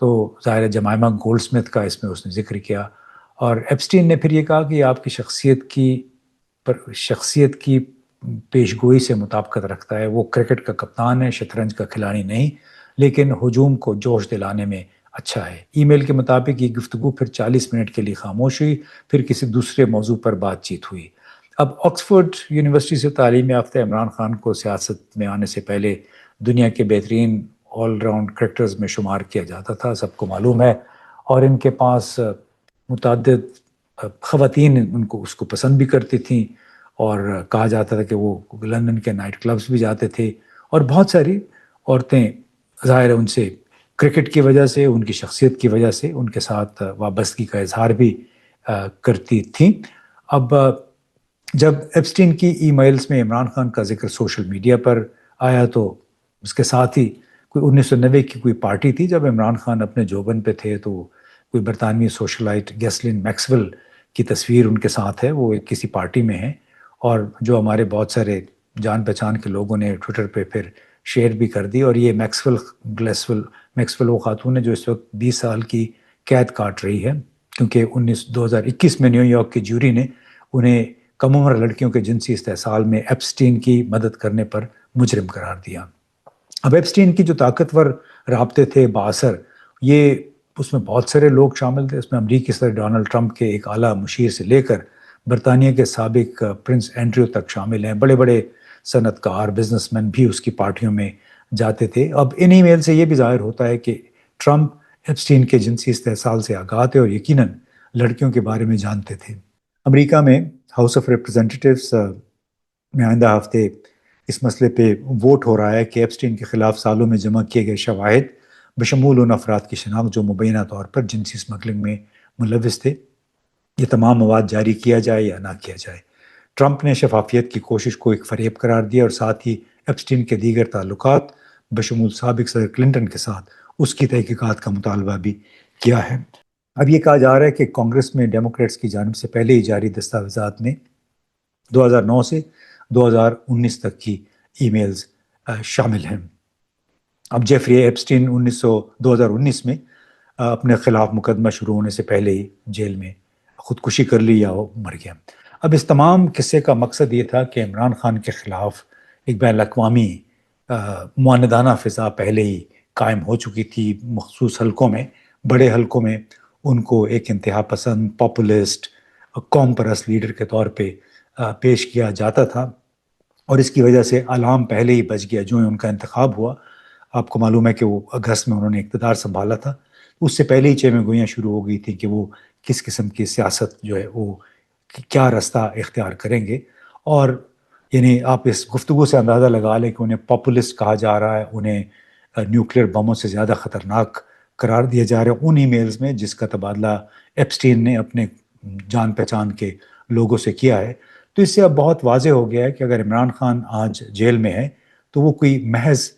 تو ظاہر ہے جمائمہ گولڈ سمتھ کا اس میں اس نے ذکر کیا، اور ایپسٹین نے پھر یہ کہا کہ آپ کی شخصیت کی پیش گوئی سے مطابقت رکھتا ہے، وہ کرکٹ کا کپتان ہے، شطرنج کا کھلاڑی نہیں، لیکن ہجوم کو جوش دلانے میں اچھا ہے۔ ای میل کے مطابق یہ گفتگو پھر 40 منٹ کے لیے خاموش ہوئی، پھر کسی دوسرے موضوع پر بات چیت ہوئی۔ اب آکسفورڈ یونیورسٹی سے تعلیم یافتہ عمران خان کو سیاست میں آنے سے پہلے دنیا کے بہترین آل راؤنڈ کرکٹرز میں شمار کیا جاتا تھا، سب کو معلوم ہے، اور ان کے پاس متعدد خواتین اس کو پسند بھی کرتی تھیں، اور کہا جاتا تھا کہ وہ لندن کے نائٹ کلبز بھی جاتے تھے، اور بہت ساری عورتیں ظاہر ہے ان سے کرکٹ کی وجہ سے، ان کی شخصیت کی وجہ سے ان کے ساتھ وابستگی کا اظہار بھی کرتی تھیں۔ اب جب ایپسٹین کی ای میلز میں عمران خان کا ذکر سوشل میڈیا پر آیا تو اس کے ساتھ ہی کوئی 1990 کی کوئی پارٹی تھی جب عمران خان اپنے جوبن پہ تھے، تو کوئی برطانوی سوشلائٹ گیسلن میکسویل کی تصویر ان کے ساتھ ہے، وہ کسی پارٹی میں ہیں، اور جو ہمارے بہت سارے جان پہچان کے لوگوں نے ٹویٹر پہ پھر شیئر بھی کر دی، اور یہ میکسویل وہ خاتون ہے جو اس وقت 20 سال کی قید کاٹ رہی ہے، کیونکہ 2021 میں نیو یارک کی جیوری نے انہیں کم عمر لڑکیوں کے جنسی استحصال میں ایپسٹین کی مدد کرنے پر مجرم قرار دیا۔ اب ایپسٹین کی جو طاقتور رابطے تھے باثر، یہ اس میں بہت سارے لوگ شامل تھے، اس میں امریکی صدر ڈونلڈ ٹرمپ کے ایک اعلیٰ مشیر سے لے کر برطانیہ کے سابق پرنس اینڈریو تک شامل ہیں، بڑے بڑے صنعت کار بزنس مین بھی اس کی پارٹیوں میں جاتے تھے۔ اب ان ای میل سے یہ بھی ظاہر ہوتا ہے کہ ٹرمپ ایپسٹین کے جنسی استحصال سے آگاہ تھے اور یقیناً لڑکیوں کے بارے میں جانتے تھے۔ امریکہ میں ہاؤس آف ریپرزینٹیٹیوز میں آئندہ ہفتے اس مسئلے پہ ووٹ ہو رہا ہے کہ ایپسٹین کے خلاف سالوں میں جمع کیے گئے شواہد بشمول ان افراد کی شناخت جو مبینہ طور پر جنسی اسمگلنگ میں ملوث تھے، یہ تمام مواد جاری کیا جائے یا نہ کیا جائے۔ ٹرمپ نے شفافیت کی کوشش کو ایک فریب قرار دیا اور ساتھ ہی ایپسٹین کے دیگر تعلقات بشمول سابق صدر کلنٹن کے ساتھ اس کی تحقیقات کا مطالبہ بھی کیا ہے۔ اب یہ کہا جا رہا ہے کہ کانگریس میں ڈیموکریٹس کی جانب سے پہلے ہی جاری دستاویزات میں 2009 سے 2019 تک کی ای میلز شامل ہیں۔ اب جیفری ایپسٹین 2019 میں اپنے خلاف مقدمہ شروع ہونے سے پہلے ہی جیل میں خودکشی کر لی یا وہ مر گیا۔ اب اس تمام قصے کا مقصد یہ تھا کہ عمران خان کے خلاف ایک بین الاقوامی معاندانہ فضا پہلے ہی قائم ہو چکی تھی، مخصوص حلقوں میں، بڑے حلقوں میں ان کو ایک انتہا پسند پاپولسٹ قوم پرست لیڈر کے طور پہ پیش کیا جاتا تھا، اور اس کی وجہ سے الارم پہلے ہی بج گیا۔ جو ہی ان کا انتخاب ہوا، آپ کو معلوم ہے کہ وہ اگست میں انہوں نے اقتدار سنبھالا تھا، اس سے پہلے ہی چیمیں گوئیاں شروع ہو گئی تھیں کہ وہ کس قسم کی سیاست جو ہے وہ کیا رستہ اختیار کریں گے۔ اور یعنی آپ اس گفتگو سے اندازہ لگا لیں کہ انہیں پاپولسٹ کہا جا رہا ہے، انہیں نیوکلیر بموں سے زیادہ خطرناک قرار دیا جا رہا ہے ان ای میلز میں جس کا تبادلہ ایپسٹین نے اپنے جان پہچان کے لوگوں سے کیا ہے۔ تو اس سے اب بہت واضح ہو گیا ہے کہ اگر عمران خان آج جیل میں ہے تو وہ کوئی محض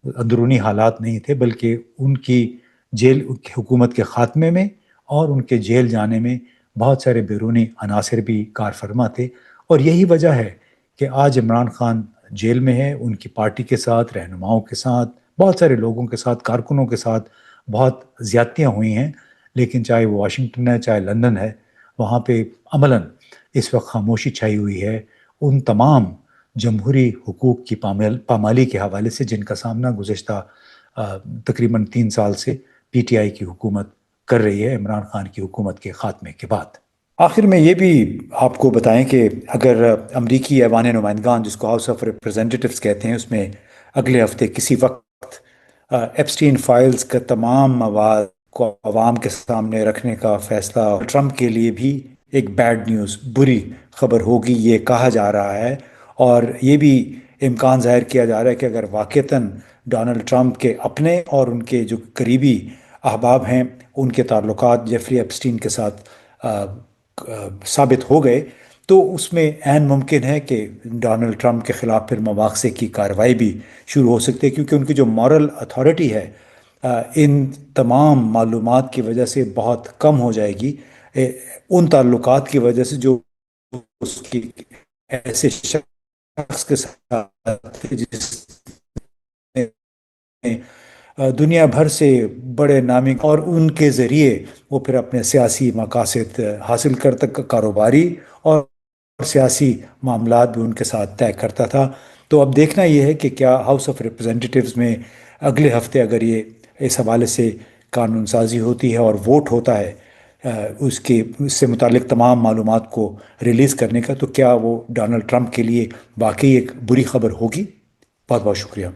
اندرونی حالات نہیں تھے، بلکہ ان کی جیل حکومت کے خاتمے میں اور ان کے جیل جانے میں بہت سارے بیرونی عناصر بھی کار فرما تھے، اور یہی وجہ ہے کہ آج عمران خان جیل میں ہے۔ ان کی پارٹی کے ساتھ، رہنماؤں کے ساتھ، بہت سارے لوگوں کے ساتھ، کارکنوں کے ساتھ بہت زیادتیاں ہوئی ہیں، لیکن چاہے وہ واشنگٹن ہے چاہے لندن ہے، وہاں پہ عملاً اس وقت خاموشی چھائی ہوئی ہے ان تمام جمہوری حقوق کی پامالی کے حوالے سے جن کا سامنا گزشتہ تقریباً 3 سال سے پی ٹی آئی کی حکومت کر رہی ہے عمران خان کی حکومت کے خاتمے کے بعد۔ آخر میں یہ بھی آپ کو بتائیں کہ اگر امریکی ایوان نمائندگان جس کو ہاؤس آف ریپرزینٹیٹیوز کہتے ہیں، اس میں اگلے ہفتے کسی وقت ایپسٹین فائلز کا تمام مواد کو عوام کے سامنے رکھنے کا فیصلہ ٹرمپ کے لیے بھی ایک بیڈ نیوز، بری خبر ہوگی، یہ کہا جا رہا ہے، اور یہ بھی امکان ظاہر کیا جا رہا ہے کہ اگر واقعتاً ڈونلڈ ٹرمپ کے اپنے اور ان کے جو قریبی احباب ہیں ان کے تعلقات جیفری ایپسٹین کے ساتھ ثابت ہو گئے، تو اس میں عین ممکن ہے کہ ڈونلڈ ٹرمپ کے خلاف پھر مواخذے کی کارروائی بھی شروع ہو سکتی ہے، کیونکہ ان کی جو مورل اتھارٹی ہے ان تمام معلومات کی وجہ سے بہت کم ہو جائے گی، ان تعلقات کی وجہ سے جو اس کی ایسے شخص کے ساتھ جس نے دنیا بھر سے بڑے نامی اور ان کے ذریعے وہ پھر اپنے سیاسی مقاصد حاصل کرتا، کاروباری اور سیاسی معاملات بھی ان کے ساتھ طے کرتا تھا۔ تو اب دیکھنا یہ ہے کہ کیا ہاؤس آف ریپرزینٹیٹیوز میں اگلے ہفتے اگر یہ اس حوالے سے قانون سازی ہوتی ہے اور ووٹ ہوتا ہے اس سے متعلق تمام معلومات کو ریلیز کرنے کا، تو کیا وہ ڈونلڈ ٹرمپ کے لیے واقعی ایک بری خبر ہوگی؟ بہت بہت شکریہ۔